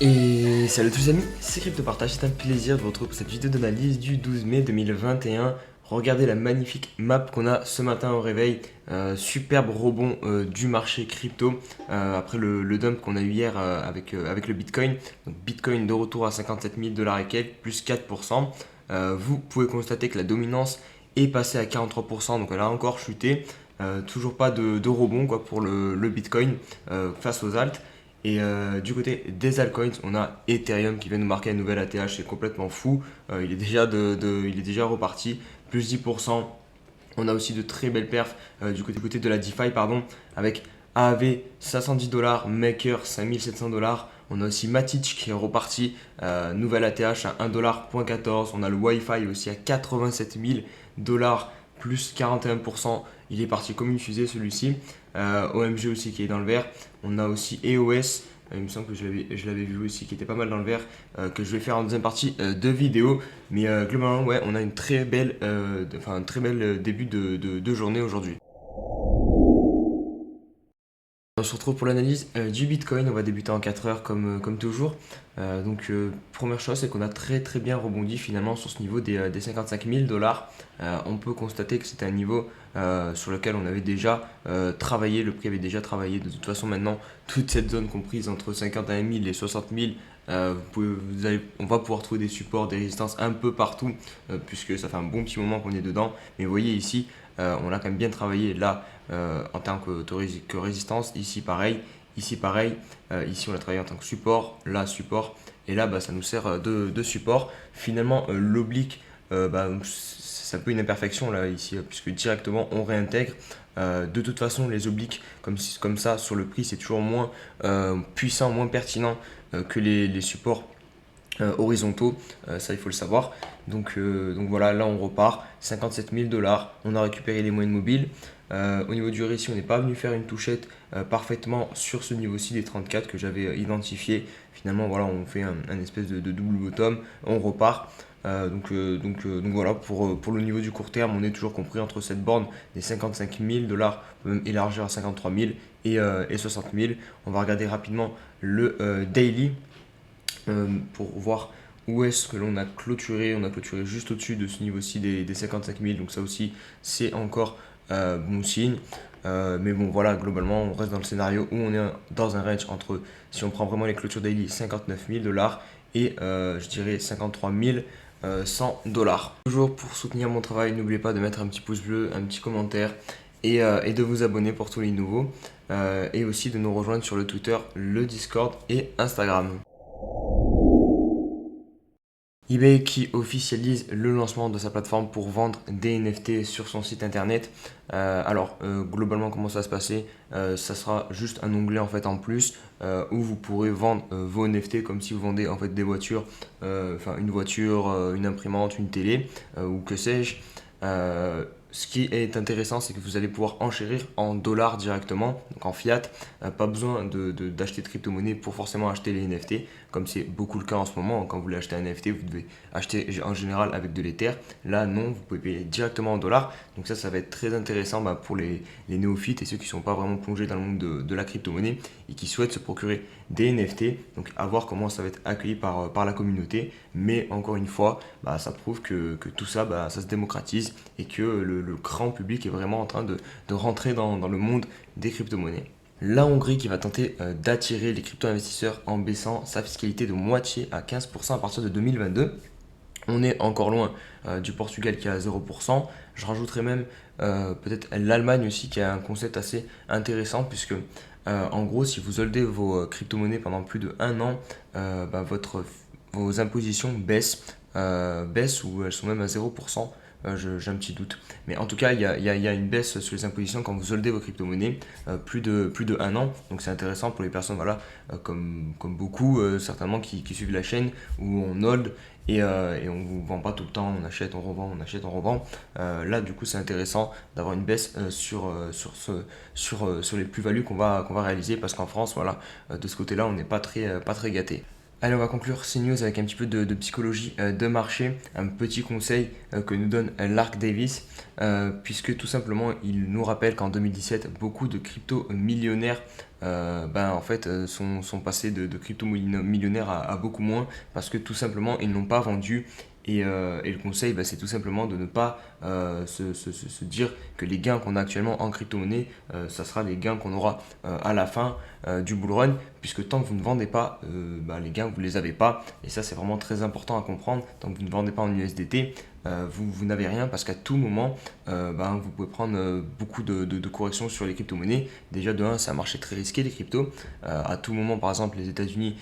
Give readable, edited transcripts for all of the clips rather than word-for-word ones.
Et salut à tous les amis, c'est CryptoPartage, c'est un plaisir de vous retrouver pour cette vidéo d'analyse du 12 mai 2021. Regardez la magnifique map qu'on a ce matin au réveil. Superbe rebond du marché crypto après le dump qu'on a eu hier avec le Bitcoin. Donc Bitcoin de retour à 57 000 dollars et quelques, plus 4%. Vous pouvez constater que la dominance est passée à 43%, donc elle a encore chuté. Toujours pas de rebond quoi, pour le Bitcoin face aux alts. Et du côté des altcoins, on a Ethereum qui vient nous marquer un nouvel ATH, c'est complètement fou. Il est déjà reparti, plus 10%. On a aussi de très belles perfs du côté de la DeFi, pardon, avec AAV 510 dollars, Maker 5700 dollars. On a aussi Matic qui est reparti, nouvel ATH à 1,14$. On a le Wi-Fi aussi à 87 000 dollars, plus 41%. Il est parti comme une fusée celui-ci. OMG aussi qui est dans le vert. On a aussi EOS. Il me semble que je l'avais vu aussi, qui était pas mal dans le vert, que je vais faire en deuxième partie de vidéo. Mais globalement, ouais, on a une très belle, un très bel début de journée aujourd'hui. On se retrouve pour l'analyse du Bitcoin. On va débuter en 4 heures comme toujours. Première chose, c'est qu'on a très très bien rebondi finalement sur ce niveau des 55 000 dollars. On peut constater que c'était un niveau sur lequel on avait déjà travaillé. Le prix avait déjà travaillé. De toute façon, maintenant, toute cette zone comprise entre 51 000 et 60 000, on va pouvoir trouver des supports, des résistances un peu partout, puisque ça fait un bon petit moment qu'on est dedans. Mais vous voyez ici, on a quand même bien travaillé là en tant que résistance. Ici pareil, ici on a travaillé en tant que support, là support, et là ça nous sert de support. Finalement, l'oblique, c'est un peu une imperfection là ici, puisque directement on réintègre. De toute façon, les obliques comme ça sur le prix, c'est toujours moins puissant, moins pertinent que les supports horizontaux, ça il faut le savoir. Donc voilà, là on repart, 57 000 dollars, on a récupéré les moyennes mobiles. Au niveau du récit, on n'est pas venu faire une touchette parfaitement sur ce niveau-ci des 34 que j'avais identifié. Finalement, voilà, on fait un espèce de double bottom, on repart. Donc voilà, pour le niveau du court terme, on est toujours compris entre cette borne des 55 000 dollars, on peut même élargir à 53 000 et 60 000. On va regarder rapidement le daily pour voir où est-ce que l'on a clôturé. On a clôturé juste au-dessus de ce niveau-ci des 55 000. Donc ça aussi, c'est encore bon signe. Mais bon, voilà, globalement, on reste dans le scénario où on est dans un range entre, si on prend vraiment les clôtures daily, 59 000 dollars et je dirais 53 100 dollars. Toujours pour soutenir mon travail, n'oubliez pas de mettre un petit pouce bleu, un petit commentaire et de vous abonner pour tous les nouveaux. Et aussi de nous rejoindre sur le Twitter, le Discord et Instagram. eBay qui officialise le lancement de sa plateforme pour vendre des NFT sur son site internet. Globalement, comment ça va se passer? Ça sera juste un onglet en fait en plus où vous pourrez vendre vos NFT comme si vous vendez en fait des voitures, une voiture, une imprimante, une télé ou que sais-je. Ce qui est intéressant, c'est que vous allez pouvoir enchérir en dollars directement, donc en fiat. Pas besoin d'acheter de crypto-monnaie pour forcément acheter les NFT, comme c'est beaucoup le cas en ce moment. Quand vous voulez acheter un NFT, vous devez acheter en général avec de l'Ether. Là, non, vous pouvez payer directement en dollars. Donc ça va être très intéressant pour les néophytes et ceux qui ne sont pas vraiment plongés dans le monde de la crypto-monnaie et qui souhaitent se procurer des NFT. Donc à voir comment ça va être accueilli par la communauté. Mais encore une fois, ça prouve que tout ça, ça se démocratise et que le grand public est vraiment en train de rentrer dans le monde des crypto-monnaies. La Hongrie qui va tenter d'attirer les crypto-investisseurs en baissant sa fiscalité de moitié à 15% à partir de 2022. On est encore loin du Portugal qui est à 0%. Je rajouterais même peut-être l'Allemagne aussi qui a un concept assez intéressant puisque en gros si vous holdez vos crypto-monnaies pendant plus de 1 an, vos impositions baissent ou elles sont même à 0%. J'ai un petit doute. Mais en tout cas, il y a une baisse sur les impositions quand vous soldez vos crypto-monnaies plus de 1 an. Donc c'est intéressant pour les personnes voilà, comme beaucoup certainement qui suivent la chaîne où on hold et on ne vous vend pas tout le temps, on achète, on revend, on achète, on revend. Là, du coup, c'est intéressant d'avoir une baisse sur les plus-values qu'on va réaliser parce qu'en France, voilà, de ce côté-là, on n'est pas très gâté. Allez, on va conclure ces news avec un petit peu de psychologie de marché, un petit conseil que nous donne Lark Davis, puisque tout simplement il nous rappelle qu'en 2017, beaucoup de crypto-millionnaires en fait, sont passés de crypto-millionnaires à beaucoup moins, parce que tout simplement ils n'ont pas vendu. Et le conseil, c'est tout simplement de ne pas se dire que les gains qu'on a actuellement en crypto-monnaie, ça sera les gains qu'on aura à la fin du bull run, puisque tant que vous ne vendez pas, les gains, vous ne les avez pas. Et ça, c'est vraiment très important à comprendre. Tant que vous ne vendez pas en USDT, vous n'avez rien, parce qu'à tout moment, vous pouvez prendre beaucoup de corrections sur les crypto-monnaies. Déjà, de 1, c'est un marché très risqué, les cryptos. À tout moment, par exemple, les États-Unis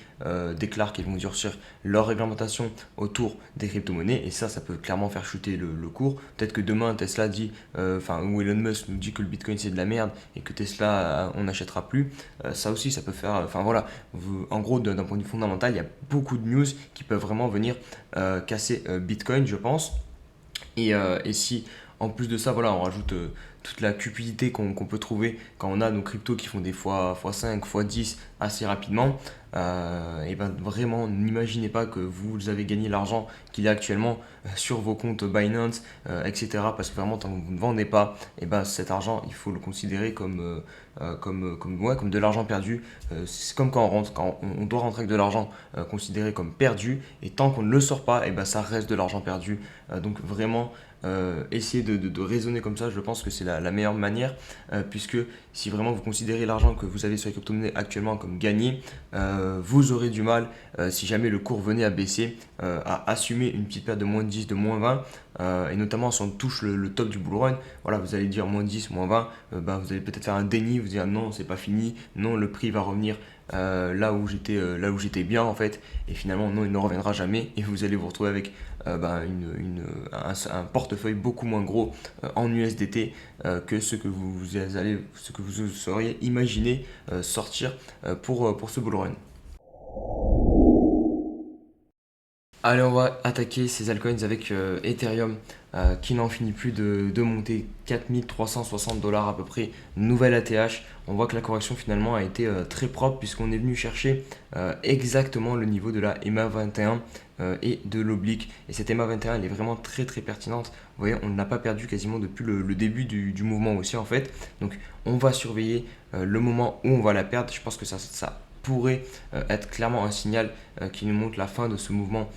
déclarent qu'ils vont durcir leur réglementation autour des crypto-monnaies, et ça peut clairement faire chuter le cours. Peut-être que demain, Tesla dit, ou Elon Musk nous dit que le Bitcoin c'est de la merde et que Tesla, on n'achètera plus. Ça aussi, ça peut faire. Enfin voilà, en gros, d'un point de vue fondamental, il y a beaucoup de news qui peuvent vraiment venir casser Bitcoin, je pense. Et si en plus de ça, voilà, on rajoute toute la cupidité qu'on peut trouver quand on a nos cryptos qui font des fois 5 fois 10 assez rapidement, et ben vraiment n'imaginez pas que vous avez gagné l'argent qu'il y a actuellement sur vos comptes Binance, etc. Parce que vraiment, tant que vous ne vendez pas, et ben cet argent, il faut le considérer comme de l'argent perdu. C'est comme quand on rentre, quand on doit rentrer avec de l'argent considéré comme perdu, et tant qu'on ne le sort pas, et ben ça reste de l'argent perdu. Donc vraiment, essayer de raisonner comme ça, je pense que c'est la meilleure manière, puisque si vraiment vous considérez l'argent que vous avez sur les crypto-monnaies actuellement comme gagné, vous aurez du mal, si jamais le cours venait à baisser, à assumer une petite perte de moins 10, de moins 20, et notamment si on touche le top du bull run. Voilà, vous allez dire moins 10, moins 20, vous allez peut-être faire un déni, vous dire non, c'est pas fini, non, le prix va revenir là où j'étais bien en fait, et finalement non, il ne reviendra jamais, et vous allez vous retrouver avec un portefeuille beaucoup moins gros en USDT que ce que vous seriez imaginé sortir pour ce bull run. Allez, on va attaquer ces altcoins avec Ethereum qui n'en finit plus de monter. 4360 $ à peu près, nouvelle ATH. On voit que la correction finalement a été très propre, puisqu'on est venu chercher exactement le niveau de la EMA 21 et de l'oblique. Et cette EMA 21, elle est vraiment très très pertinente. Vous voyez, on ne l'a pas perdu quasiment depuis le début du mouvement aussi en fait. Donc on va surveiller le moment où on va la perdre. Je pense que ça pourrait être clairement un signal qui nous montre la fin de ce mouvement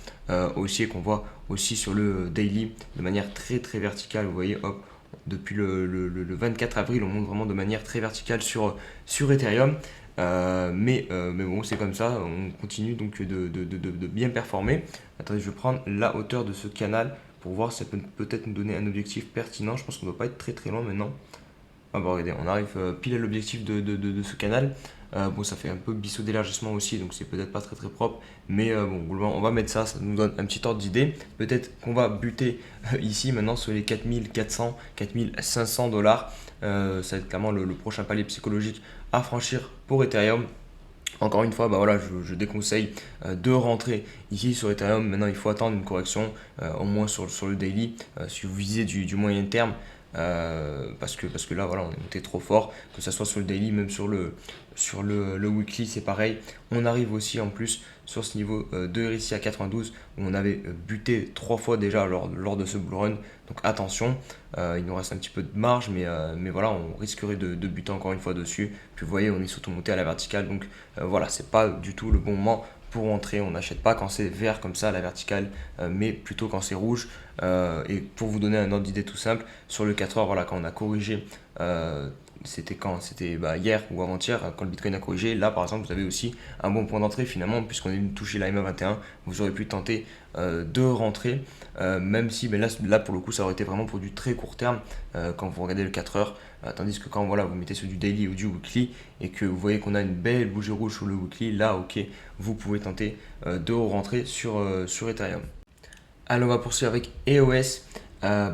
haussier qu'on voit aussi sur le daily de manière très très verticale. Vous voyez, hop, depuis le 24 avril, on monte vraiment de manière très verticale sur Ethereum. Mais bon, c'est comme ça, on continue donc de bien performer. Attendez, je vais prendre la hauteur de ce canal pour voir si ça peut peut-être nous donner un objectif pertinent. Je pense qu'on ne doit pas être très très loin maintenant. Ah bah regardez, on arrive pile à l'objectif de ce canal. Bon, ça fait un peu biseau d'élargissement aussi, donc c'est peut-être pas très très propre. Mais bon, on va mettre ça, ça nous donne un petit ordre d'idée. Peut-être qu'on va buter ici maintenant sur les 4400, 4500 $. Ça va être clairement le prochain palier psychologique à franchir pour Ethereum. Encore une fois, voilà, je déconseille de rentrer ici sur Ethereum. Maintenant, il faut attendre une correction, au moins sur le daily, si vous visez du moyen terme. Parce que là, voilà, on est monté trop fort, que ce soit sur le daily, même sur le weekly, c'est pareil. On arrive aussi en plus sur ce niveau de RSI à 92, où on avait buté 3 fois déjà lors de ce bull run. Donc attention, il nous reste un petit peu de marge, mais voilà, on risquerait de buter encore une fois dessus. Puis vous voyez, on est surtout monté à la verticale, donc voilà, c'est pas du tout le bon moment pour entrer. On n'achète pas quand c'est vert comme ça à la verticale, mais plutôt quand c'est rouge. Et pour vous donner un ordre d'idée tout simple, sur le 4 heures, voilà, quand on a corrigé, c'était quand? C'était hier ou avant-hier, quand le Bitcoin a corrigé. Là, par exemple, vous avez aussi un bon point d'entrée finalement, puisqu'on est venu toucher la MA 21. Vous aurez pu tenter de rentrer, même si là, pour le coup, ça aurait été vraiment pour du très court terme quand vous regardez le 4 heures. Tandis que quand voilà, vous mettez sur du daily ou du weekly et que vous voyez qu'on a une belle bougie rouge sur le weekly, là, ok, vous pouvez tenter de rentrer sur Ethereum. Alors on va poursuivre avec EOS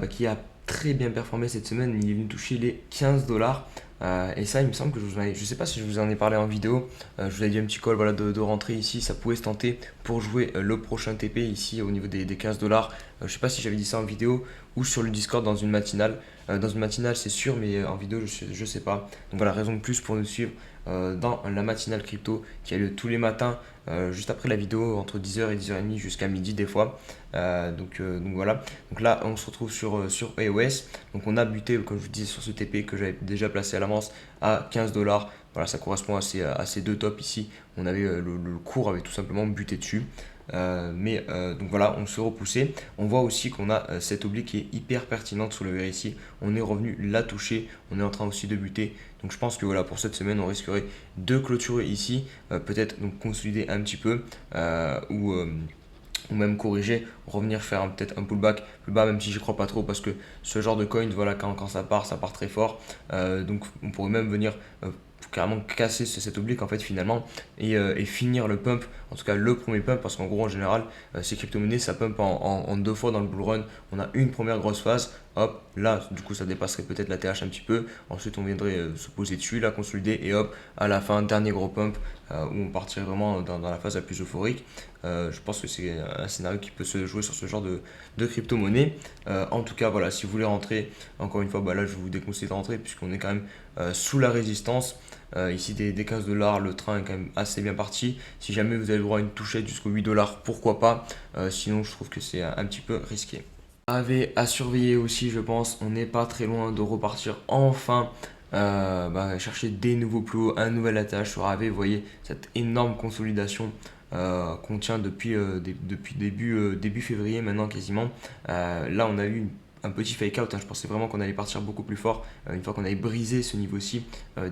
qui a très bien performé cette semaine. Il est venu toucher les 15 $. Et ça, il me semble que je sais pas si je vous en ai parlé en vidéo. Je vous avais dit un petit call, voilà, de rentrer ici. Ça pouvait se tenter pour jouer le prochain TP ici au niveau des 15 $. Je sais pas si j'avais dit ça en vidéo ou sur le Discord dans une matinale. Dans une matinale, c'est sûr, mais en vidéo, je sais pas. Donc voilà, raison de plus pour nous suivre dans la matinale crypto qui a lieu tous les matins, juste après la vidéo, entre 10h et 10h30 jusqu'à midi des fois. Donc voilà. Donc là, on se retrouve sur EOS. Donc on a buté, comme je vous disais, sur ce TP que j'avais déjà placé à l'avance à 15 $. Voilà, ça correspond à ces deux tops ici. On avait le cours avait tout simplement buté dessus. Donc voilà, on se repoussait. On voit aussi qu'on a cette oblique qui est hyper pertinente sur le verre ici. On est revenu la toucher. On est en train aussi de buter. Donc je pense que voilà, pour cette semaine, on risquerait de clôturer ici. Peut-être donc consolider un petit peu ou même corriger, revenir faire peut-être un pullback plus bas, même si j'y crois pas trop parce que ce genre de coin, voilà, quand ça part très fort. Donc on pourrait même venir carrément casser cette oblique en fait finalement et finir le pump, en tout cas le premier pump, parce qu'en gros en général ces crypto-monnaies ça pump en deux fois dans le bull run. On a une première grosse phase, hop, là du coup ça dépasserait peut-être la TH un petit peu, ensuite on viendrait se poser dessus, la consolider et hop, à la fin, dernier gros pump où on partirait vraiment dans la phase la plus euphorique. Je pense que c'est un scénario qui peut se jouer sur ce genre de crypto-monnaie. En tout cas, voilà, si vous voulez rentrer, encore une fois, bah là je vous déconseille de rentrer puisqu'on est quand même sous la résistance. Ici des 15 $, le train est quand même assez bien parti. Si jamais vous avez le droit à une touchette jusqu'aux 8 $, pourquoi pas. Sinon, je trouve que c'est un petit peu risqué. À surveiller aussi, je pense. On n'est pas très loin de repartir enfin. Chercher des nouveaux plus hauts, un nouvel attache sur AV. Vous voyez cette énorme consolidation qu'on tient depuis début février maintenant quasiment. Là, on a eu un petit fake out, hein. Je pensais vraiment qu'on allait partir beaucoup plus fort une fois qu'on avait brisé ce niveau-ci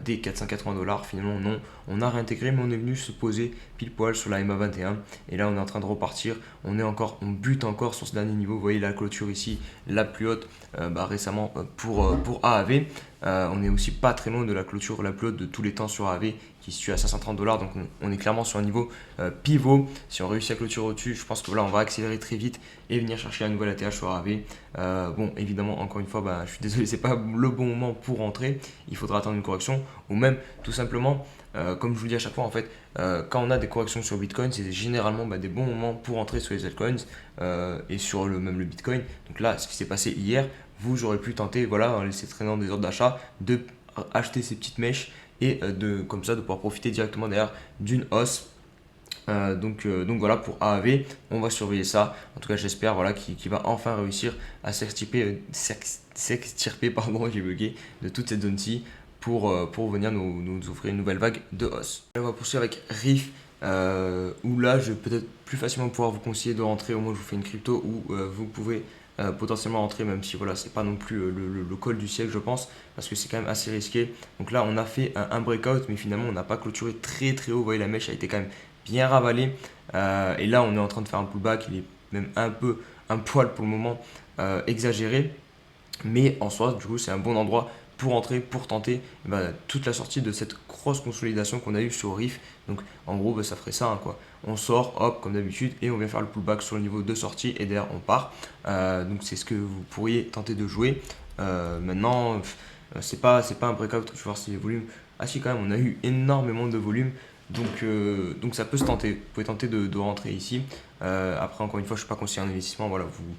des 480 $. Finalement, non, on a réintégré, mais on est venu se poser pile poil sur la MA 21 et là on est en train de repartir. On bute encore sur ce dernier niveau. Vous voyez la clôture ici, la plus haute récemment pour AAV. On n'est aussi pas très loin de la clôture la plus haute de tous les temps sur AAV qui se situe à 530 $. Donc on est clairement sur un niveau pivot. Si on réussit à clôturer au-dessus, je pense que voilà, on va accélérer très vite et venir chercher la nouvelle ATH sur AAV. Bon, évidemment, encore une fois, je suis désolé, c'est pas le bon moment pour rentrer. Il faudra attendre une correction ou même tout simplement, comme je vous le dis à chaque fois, en fait, quand on a des corrections sur Bitcoin, c'est généralement des bons moments pour entrer sur les altcoins et sur même le Bitcoin. Donc là, ce qui s'est passé hier, vous aurez pu tenter, voilà, en laisser traîner des ordres d'achat, de acheter ces petites mèches et comme ça de pouvoir profiter directement derrière d'une hausse. Donc voilà pour AAV, on va surveiller ça. En tout cas, j'espère voilà, qu'il va enfin réussir à s'extirper, pardon, j'ai bugué, de toute cette zone-ci pour venir nous offrir une nouvelle vague de hausse. On va poursuivre avec Riff. Où là, je vais peut-être plus facilement pouvoir vous conseiller de rentrer. Au moins, je vous fais une crypto où vous pouvez potentiellement rentrer, même si voilà, c'est pas non plus le call du siècle, je pense, parce que c'est quand même assez risqué. Donc là, on a fait un breakout, mais finalement, on n'a pas clôturé très très haut. Vous voyez, la mèche a été quand même bien ravalée. Et là, on est en train de faire un pullback. Il est même un poil pour le moment exagéré. Mais en soi, du coup, c'est un bon endroit pour entrer, pour tenter toute la sortie de cette grosse consolidation qu'on a eu sur Riff. Donc en gros, ça ferait ça, hein, quoi. On sort, hop, comme d'habitude, et on vient faire le pullback sur le niveau de sortie, et derrière on part. Donc c'est ce que vous pourriez tenter de jouer. Maintenant, c'est pas un breakout. Je vais voir si les volumes. Ah si, quand même, on a eu énormément de volume. Donc ça peut se tenter. Vous pouvez tenter de rentrer ici. Après, encore une fois, je ne suis pas conseiller en investissement. Voilà, vous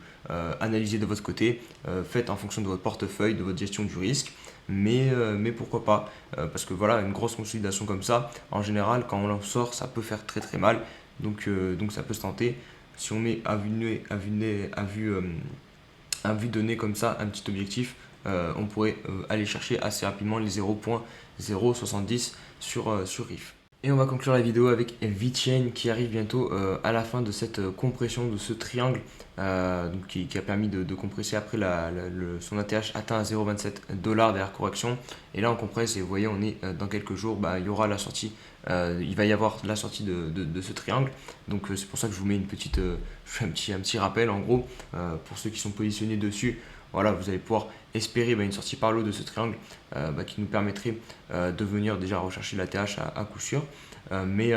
analysez de votre côté, faites en fonction de votre portefeuille, de votre gestion du risque. Mais pourquoi pas parce que voilà, une grosse consolidation comme ça, en général, quand on en sort, ça peut faire très très mal. Donc ça peut se tenter. Si on met à vue donnée comme ça un petit objectif, on pourrait aller chercher assez rapidement les 0.070 sur Riff. Et on va conclure la vidéo avec VeChain qui arrive bientôt à la fin de cette compression de ce triangle donc qui a permis de compresser après son ATH atteint à 0,27 $, derrière correction. Et là on compresse et vous voyez on est dans quelques jours, il y aura la sortie, il va y avoir la sortie de ce triangle. Donc c'est pour ça que je vous mets je fais un petit rappel en gros pour ceux qui sont positionnés dessus. Voilà, vous allez pouvoir espérer une sortie par l'eau de ce triangle qui nous permettrait de venir déjà rechercher la TH à coup sûr. Mais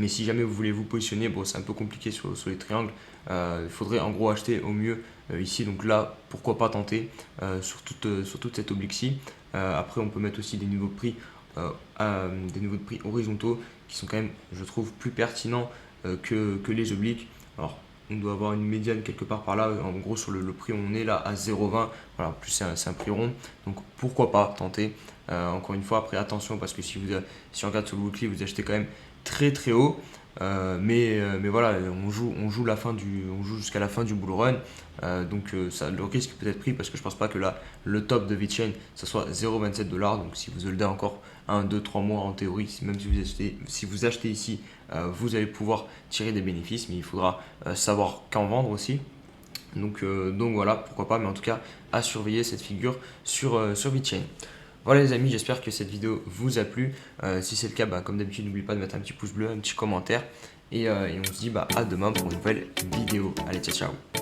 si jamais vous voulez vous positionner, bon, c'est un peu compliqué sur les triangles. Il faudrait en gros acheter au mieux ici. Donc là, pourquoi pas tenter sur toute cette oblique-ci. Après, on peut mettre aussi des niveaux de prix, horizontaux qui sont quand même, je trouve, plus pertinents que les obliques. Alors, on doit avoir une médiane quelque part par là. En gros, sur le prix, on est là à 0,20. Voilà, en plus, c'est un prix rond. Donc, pourquoi pas tenter. Encore une fois, après, attention, parce que si on regarde sur le weekly, vous achetez quand même très très haut. Mais voilà, on joue jusqu'à la fin du bull run. Ça, le risque peut être pris parce que je pense pas que là, le top de VeChain, ça soit 0,27 $. Donc, si vous holdez encore 1, 2, 3 mois en théorie, même si vous achetez ici, vous allez pouvoir tirer des bénéfices, mais il faudra savoir quand vendre aussi. Donc voilà, pourquoi pas, mais en tout cas, à surveiller cette figure sur VeChain. Voilà les amis, j'espère que cette vidéo vous a plu. Si c'est le cas, comme d'habitude, n'oubliez pas de mettre un petit pouce bleu, un petit commentaire. Et on se dit à demain pour une nouvelle vidéo. Allez, ciao ciao.